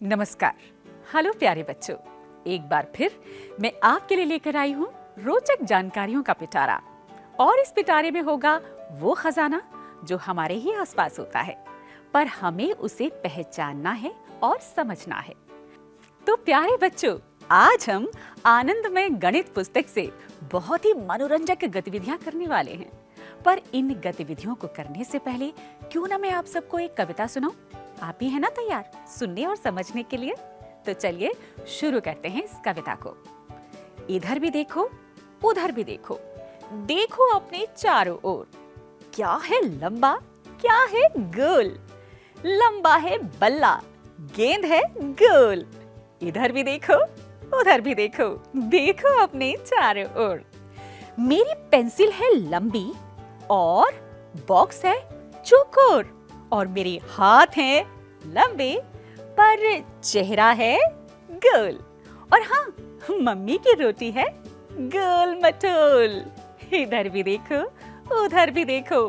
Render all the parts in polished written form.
नमस्कार। हेलो प्यारे बच्चों, एक बार फिर मैं आपके लिए लेकर आई हूँ रोचक जानकारियों का पिटारा। और इस पिटारे में होगा वो खजाना जो हमारे ही आसपास होता है, पर हमें उसे पहचानना है और समझना है। तो प्यारे बच्चों, आज हम आनंदमय गणित पुस्तक से बहुत ही मनोरंजक गतिविधियां करने वाले हैं। पर इन गतिविधियों को करने से पहले क्यों ना मैं आप सबको एक कविता सुनाऊं? आप भी है ना तैयार सुनने और समझने के लिए? तो चलिए शुरू करते हैं इस कविता को। इधर भी देखो, उधर भी देखो, देखो अपने चारों ओर। क्या है लंबा, क्या है गोल? लंबा है बल्ला, गेंद है गोल। इधर भी देखो, उधर भी देखो, देखो अपने चारों ओर। मेरी पेंसिल है लंबी और बॉक्स है चौकोर, और मेरे हाथ हैं लंबे पर चेहरा है गोल। और हाँ, मम्मी की रोटी है गोल मटोल। इधर भी देखो, उधर भी देखो,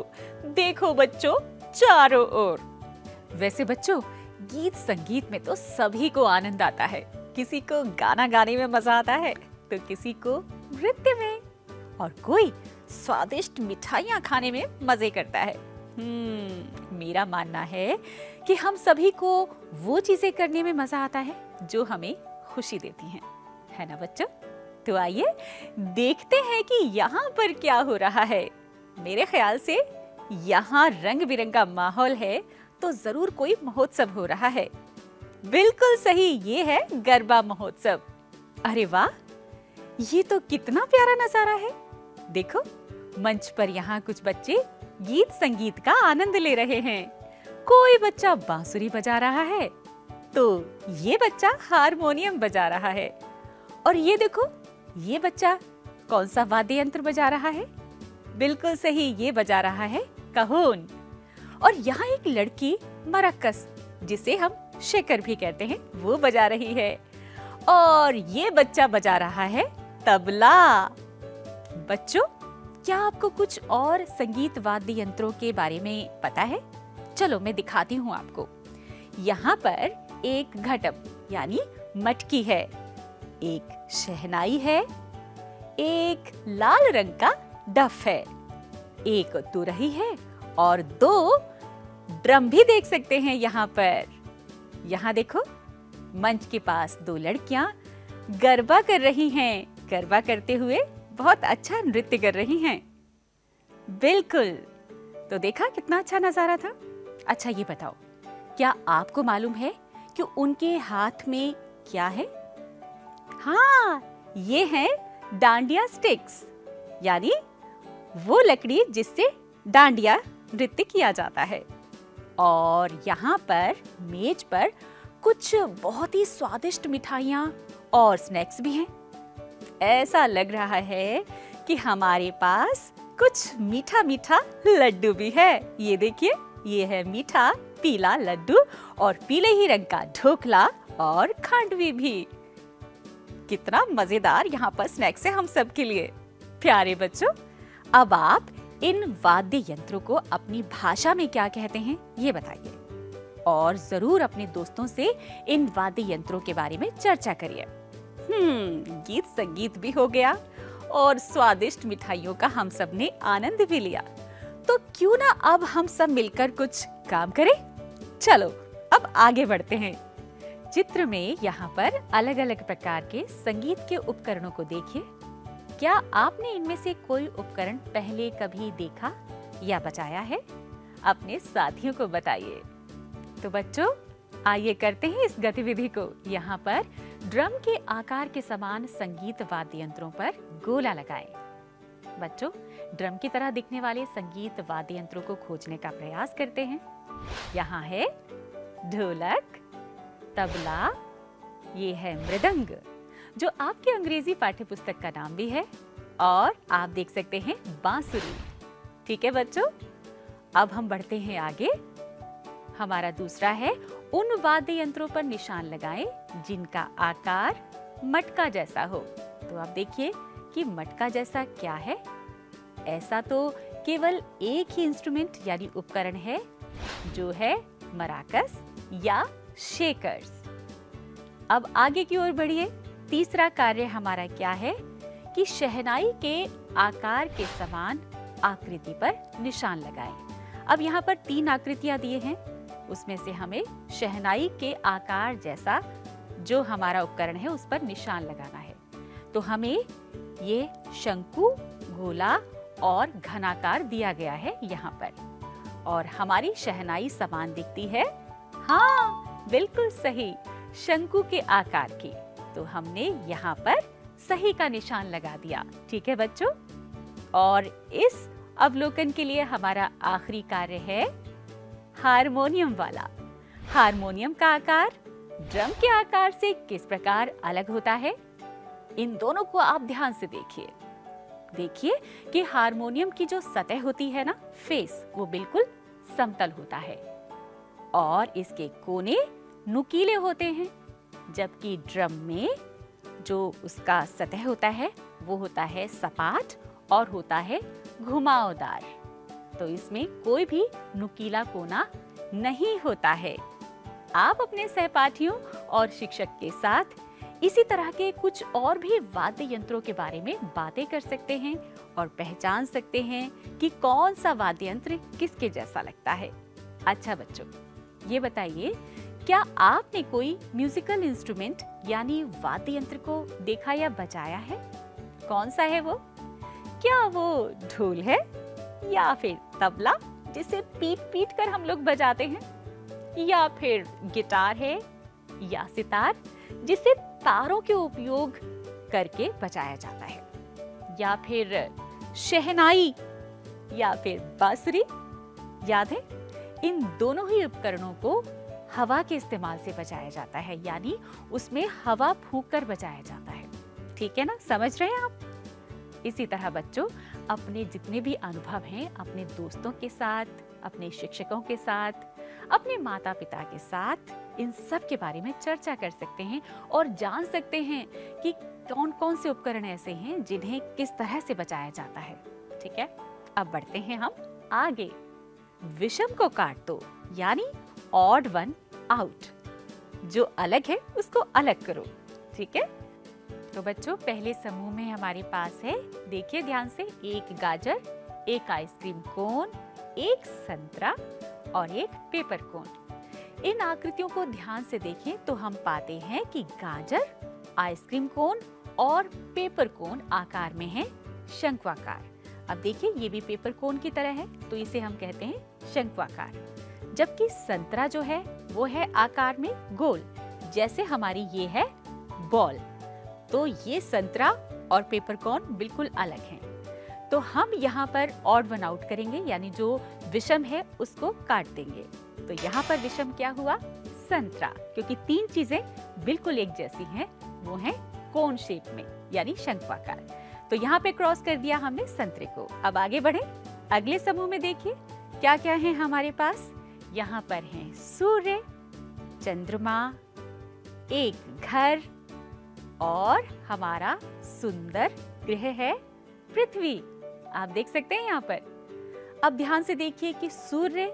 देखो बच्चों चारों ओर। वैसे बच्चों, गीत संगीत में तो सभी को आनंद आता है। किसी को गाना गाने में मजा आता है तो किसी को नृत्य में, और कोई स्वादिष्ट मिठाइयाँ खाने में मजे करता है। मेरा मानना है कि हम सभी को वो चीजें करने में मजा आता है जो हमें खुशी देती हैं, है ना बच्चों? तो आइए देखते हैं कि यहाँ पर क्या हो रहा है। मेरे ख्याल से यहाँ रंग बिरंगा माहौल है, तो जरूर कोई महोत्सव हो रहा है। बिल्कुल सही, ये है गरबा महोत्सव। अरे वाह, ये तो कितना प्यारा नजारा है। देखो, मंच पर यहाँ कुछ बच्चे गीत संगीत का आनंद ले रहे हैं। कोई बच्चा बांसुरी बजा रहा है तो ये बच्चा हारमोनियम बजा रहा है। और ये देखो, ये बच्चा कौन सा वाद्य यंत्र बजा रहा है? बिल्कुल सही, ये बजा रहा है कहोन। और यहाँ एक लड़की मरकस, जिसे हम शेकर भी कहते हैं, वो बजा रही है। और ये बच्चा बजा रहा है तबला। बच्चों, क्या आपको कुछ और संगीत वाद्य यंत्रों के बारे में पता है? चलो मैं दिखाती हूँ आपको। यहाँ पर एक घटम यानी मटकी है, एक शहनाई है, एक लाल रंग का डफ है, एक तुरही है, और दो ड्रम भी देख सकते हैं यहाँ पर। यहाँ देखो, मंच के पास दो लड़कियां गरबा कर रही हैं। गरबा करते हुए बहुत अच्छा नृत्य कर रही हैं। बिल्कुल, तो देखा कितना अच्छा नजारा था। अच्छा ये बताओ, क्या आपको मालूम है कि उनके हाथ में क्या है? हाँ, ये है डांडिया स्टिक्स, यानी वो लकड़ी जिससे डांडिया नृत्य किया जाता है। और यहाँ पर मेज पर कुछ बहुत ही स्वादिष्ट मिठाइयाँ और स्नैक्स भी हैं। ऐसा लग रहा है कि हमारे पास कुछ मीठा मीठा लड्डू भी है। ये देखिए, ये है मीठा पीला लड्डू, और पीले ही रंग का ढोकला और खांडवी भी। कितना मजेदार यहाँ पर स्नैक्स है हम सब के लिए। प्यारे बच्चों, अब आप इन वाद्य यंत्रों को अपनी भाषा में क्या कहते हैं ये बताइए, और जरूर अपने दोस्तों से इन वाद्य यंत्रों के बारे में चर्चा करिए। गीत संगीत भी हो गया और स्वादिष्ट मिठाइयों का हम सब ने आनंद भी लिया। तो क्यों ना अब हम सब मिलकर कुछ काम करें? चलो अब आगे बढ़ते हैं। चित्र में यहाँ पर अलग अलग प्रकार के संगीत के उपकरणों को देखिए। क्या आपने इनमें से कोई उपकरण पहले कभी देखा या बजाया है? अपने साथियों को बताइए। तो बच्चों, आइए करते हैं इस गतिविधि को। यहाँ पर ड्रम के आकार के समान संगीत वाद्य यंत्रों पर गोला लगाएं। बच्चों, ड्रम की तरह दिखने वाले संगीत वाद्य यंत्रों को खोजने का प्रयास करते हैं। यहाँ है ढोलक, तबला, ये है मृदंग, जो आपके अंग्रेजी पाठ्य पुस्तक का नाम भी है, और आप देख सकते हैं बांसुरी। ठीक है बच्चों, अब हम बढ़ते हैं आगे। हमारा दूसरा है उन वाद्य यंत्रों पर निशान लगाएं जिनका आकार मटका जैसा हो। तो आप देखिए कि मटका जैसा क्या है। ऐसा तो केवल एक ही इंस्ट्रूमेंट यानी उपकरण है, जो है मराकस या शेकर्स। अब आगे की ओर बढ़िए। तीसरा कार्य हमारा क्या है कि शहनाई के आकार के समान आकृति पर निशान लगाएं। अब यहाँ पर 3 आकृतियां दिए हैं, उसमें से हमें शहनाई के आकार जैसा जो हमारा उपकरण है उस पर निशान लगाना है। तो हमें ये शंकु, गोला और घनाकार दिया गया है यहाँ पर। और हमारी शहनाई समान दिखती है, हाँ बिल्कुल सही, शंकु के आकार की। तो हमने यहाँ पर सही का निशान लगा दिया। ठीक है बच्चों, और इस अवलोकन के लिए हमारा आखिरी कार्य है हारमोनियम वाला। हारमोनियम का आकार ड्रम के आकार से किस प्रकार अलग होता है, इन दोनों को आप ध्यान से देखिए। देखिए कि हारमोनियम की जो सतह होती है ना, फेस, वो बिल्कुल समतल होता है और इसके कोने नुकीले होते हैं, जबकि ड्रम में जो उसका सतह होता है वो होता है सपाट और होता है घुमावदार। तो इसमें कोई भी नुकीला कोना नहीं होता है। आप अपने सहपाठियों और शिक्षक के साथ इसी तरह के कुछ और भी वाद्य यंत्रों के बारे में बातें कर सकते हैं और पहचान सकते हैं कि कौन सा वाद्य यंत्र किसके जैसा लगता है। अच्छा बच्चों, ये बताइए, क्या आपने कोई म्यूजिकल इंस्ट्रूमेंट यानी वाद्य यंत्र को देखा या बजाया है? कौन सा है वो? क्या वो ढोल है या फिर तबला जिसे पीट पीट कर हम लोग बजाते हैं, या फिर गिटार है या सितार जिसे तारों के उपयोग करके बजाया जाता है, या फिर शहनाई या फिर बांसुरी? याद है, इन दोनों ही उपकरणों को हवा के इस्तेमाल से बजाया जाता है, यानी उसमें हवा फूंक कर बजाया जाता है। ठीक है ना, समझ रहे हैं आप? इसी तरह बच्चों, अपने जितने भी अनुभव हैं अपने दोस्तों के साथ, अपने शिक्षकों के साथ, अपने माता पिता के साथ, इन सब के बारे में चर्चा कर सकते हैं और जान सकते हैं कि कौन कौन से उपकरण ऐसे हैं जिन्हें किस तरह से बजाया जाता है। ठीक है, अब बढ़ते हैं हम आगे। विषम को काट दो, यानी ऑड वन आउट। जो अलग है उसको अलग करो। ठीक है, तो बच्चों पहले समूह में हमारे पास है, देखिए ध्यान से, एक गाजर, एक आइसक्रीम कोन, एक संतरा और एक पेपर कोन। इन आकृतियों को ध्यान से देखें तो हम पाते हैं कि गाजर, आइसक्रीम कोन और पेपर कोन आकार में है शंक्वाकार। अब देखिए, ये भी पेपर कोन की तरह है, तो इसे हम कहते हैं शंक्वाकार। जबकि संतरा जो है वो है आकार में गोल, जैसे हमारी ये है बॉल। तो ये संतरा और पेपर कॉर्न बिल्कुल अलग हैं। तो हम यहाँ पर ऑड वन आउट करेंगे, यानी जो विषम है उसको काट देंगे। तो यहाँ पर विषम क्या हुआ? संतरा, क्योंकि 3 चीजें बिल्कुल एक जैसी हैं, वो हैं कोन शेप में यानी शंक्वाकार। तो यहाँ पे क्रॉस कर दिया हमने संतरे को। अब आगे बढ़े, अगले समूह में देखिए क्या क्या है हमारे पास। यहाँ पर हैं सूर्य, चंद्रमा, एक घर और हमारा सुंदर ग्रह है पृथ्वी। आप देख सकते हैं यहाँ पर। अब ध्यान से देखिए कि सूर्य,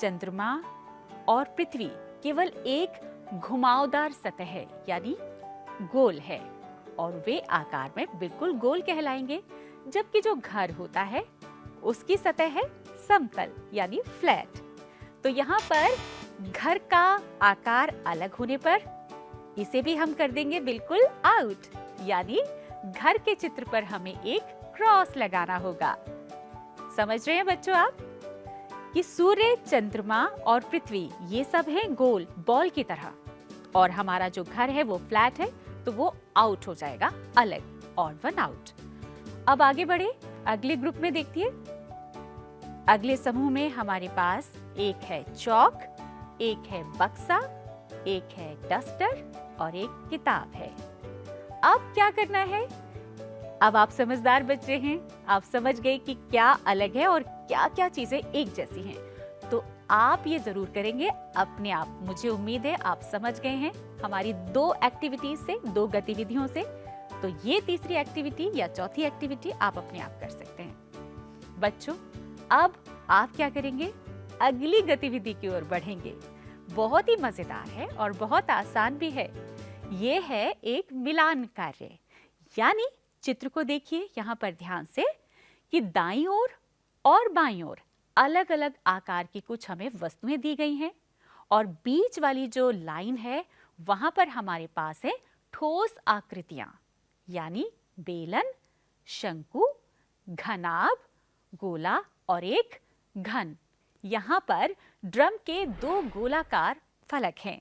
चंद्रमा और पृथ्वी केवल एक घुमावदार सतह है यानी गोल है, और वे आकार में बिल्कुल गोल कहलाएंगे। जबकि जो घर होता है उसकी सतह है समतल यानी फ्लैट। तो यहाँ पर घर का आकार अलग होने पर इसे भी हम कर देंगे बिल्कुल आउट, यानी घर के चित्र पर हमें एक क्रॉस लगाना होगा। समझ रहे हैं बच्चों आप कि सूर्य, चंद्रमा और पृथ्वी ये सब हैं गोल बॉल की तरह, और हमारा जो घर है वो फ्लैट है, तो वो आउट हो जाएगा अलग, ऑड वन आउट। अब आगे बढ़े, अगले ग्रुप में देखिए। अगले समूह में हमारे पास एक है चौक, एक है बक्सा, एक है डस्टर और एक किताब है। अब क्या करना है? अब आप समझदार बच्चे हैं, आप समझ गए कि क्या अलग है और क्या क्या चीजें एक जैसी हैं। तो आप ये जरूर करेंगे अपने आप, मुझे उम्मीद है आप समझ गए हैं हमारी 2 एक्टिविटीज से, 2 गतिविधियों से। तो ये तीसरी एक्टिविटी या चौथी एक्टिविटी आप अपने आप कर सकते हैं। बच्चों अब आप क्या करेंगे? अगली गतिविधि की ओर बढ़ेंगे। बहुत ही मजेदार है और बहुत आसान भी है। ये है एक मिलान कार्य। यानी चित्र को देखिए यहाँ पर ध्यान से कि दाईं ओर और बाईं ओर अलग अलग आकार की कुछ हमें वस्तुएं दी गई हैं और बीच वाली जो लाइन है वहां पर हमारे पास है ठोस आकृतियां, यानी बेलन, शंकु, घनाभ, गोला और एक घन। यहाँ पर ड्रम के 2 गोलाकार फलक हैं,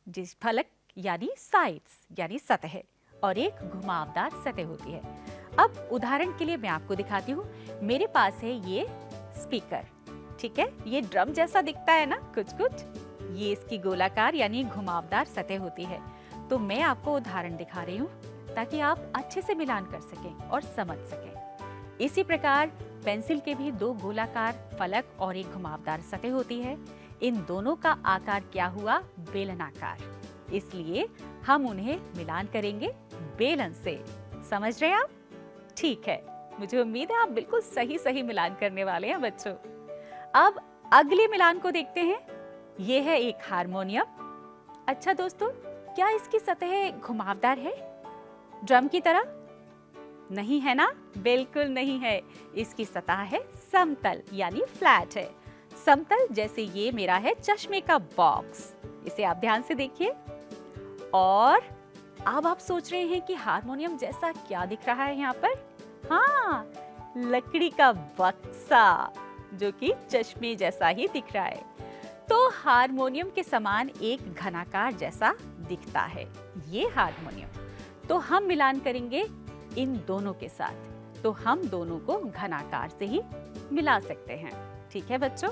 जिस फलक यानी साइड्स यानी सतह, और एक घुमावदार सतह होती है। अब उदाहरण के लिए मैं आपको दिखाती हूँ। मेरे पास है ये स्पीकर, ठीक है। ये ड्रम जैसा दिखता है ना कुछ कुछ, ये इसकी गोलाकार यानी घुमावदार सतह होती है। तो मैं आपको उदाहरण दिखा रही हूँ ताकि आप अच्छे से मिलान कर सकें और समझ सकें। इसी प्रकार पेंसिल के भी 2 गोलाकार फलक और एक घुमावदार सतह होती है। इन दोनों का आकार क्या हुआ? बेलनाकार। इसलिए हम उन्हें मिलान करेंगे बेलन से। समझ रहे हैं आप? ठीक है, मुझे उम्मीद है आप बिल्कुल सही मिलान करने वाले हैं बच्चों। अब अगले मिलान को देखते हैं। ये है एक हारमोनियम। अच्छा दोस्तों, क्या इसकी सतह घुमावदार है ड्रम की तरह? नहीं है ना? बिल्कुल नहीं है। इसकी सतह है समतल यानी फ्लैट है। समतल जैसे ये मेरा है चश्मे का बॉक्स। इसे आप ध्यान से देखिए। और अब आप सोच रहे हैं कि हारमोनियम जैसा क्या दिख रहा है यहाँ पर? हाँ, लकड़ी का बक्सा, जो कि चश्मे जैसा ही दिख रहा है। तो हारमोनियम के समान एक घनाकार जैसा दिखता है ये हारमोनियम। तो हम मिलान करेंगे इन दोनों के साथ। तो हम दोनों को घनाकार से ही मिला सकते हैं। ठीक है बच्चों,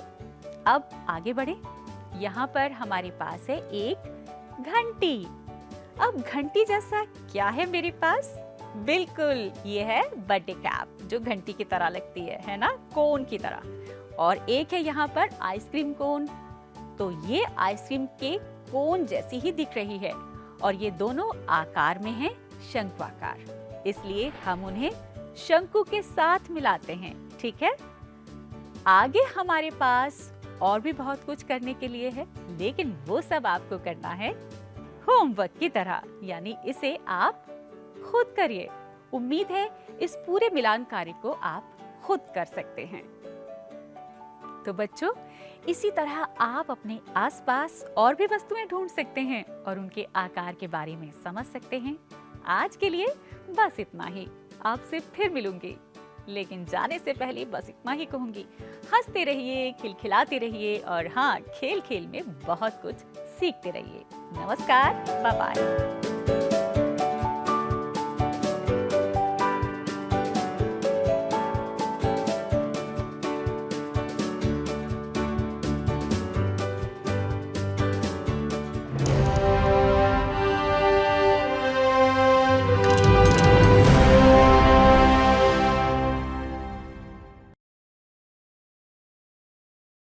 अब आगे बढ़े। यहाँ पर हमारे पास है एक घंटी। अब घंटी जैसा क्या है मेरे पास? बिल्कुल, ये है बर्थडे कैप, जो घंटी की तरह लगती है ना, कोन की तरह। और एक है यहाँ पर आइसक्रीम कोन। तो ये आइसक्रीम के कोन जैसी ही दिख रही है और ये दोनों आकार में हैं शंक्वाकार। इसलिए हम उन्हें शंकु के साथ मिलाते हैं। ठीक है, आगे हमारे पास और भी बहुत कुछ करने के लिए है, लेकिन वो सब आपको करना है होमवर्क की तरह, यानी इसे आप खुद करिए। उम्मीद है इस पूरे मिलान कार्य को आप खुद कर सकते हैं। तो बच्चों, इसी तरह आप अपने आसपास और भी वस्तुएं ढूंढ सकते हैं और उनके आकार के बारे में समझ सकते हैं। आज के लिए बस इतना ही। आपसे फिर मिलूंगी, लेकिन जाने से पहले बस इतना ही कहूंगी, हंसते रहिए, खिलखिलाते रहिए और हाँ, खेल खेल में बहुत कुछ सीखते रहिए। नमस्कार, बाय बाय।